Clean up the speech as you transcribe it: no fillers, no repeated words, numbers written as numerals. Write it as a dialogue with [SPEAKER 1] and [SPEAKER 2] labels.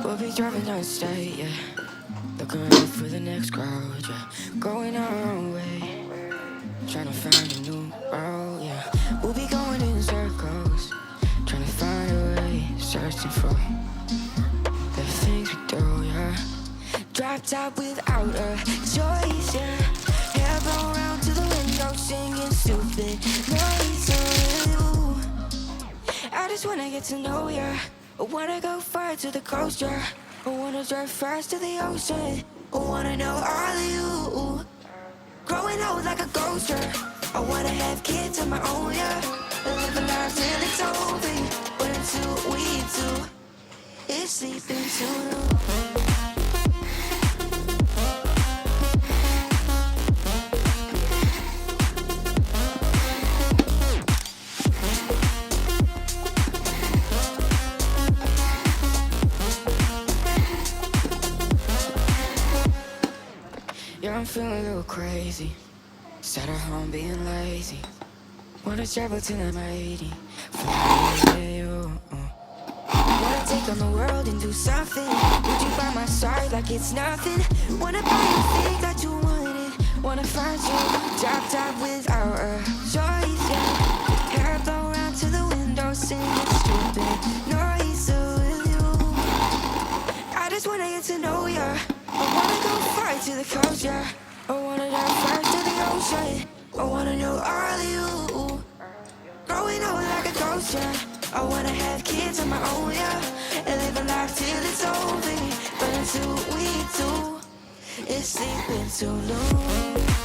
[SPEAKER 1] We'll be driving down the state, yeah. Looking out for the next crowd, yeah. Going our own way, trying to find a new road, yeah. We'll be going in circles, trying to find a way, searching for the things we do, yeah. Drop top without a choice, yeah. Hair blown round to the window, singing stupid noise on you. I just wanna get to know ya. I wanna go far to the coast, yeah. I wanna drive fast to the ocean. I wanna know all of you. Growing old like a ghost, yeah. I wanna have kids of my own, yeah. And live a life till it's over. But until we do, it's sleeping too long. Yeah, I'm feeling a little crazy. Sat at home being lazy. Wanna travel till I'm 80. Wanna take on the world and do something. Would you by my side like it's nothing? Wanna buy you things that you wanted. Wanna find you drop top without a choice, yeah. Hair blow round to the window, singing stupid noise with you. I just wanna get to know ya. I wanna go far to the coast, yeah. I wanna dive far to the ocean. I wanna know all of you. Growing old like a ghost, yeah. I wanna have kids of my own, yeah. And live a life till it's over. But until we do, it's sleeping too long.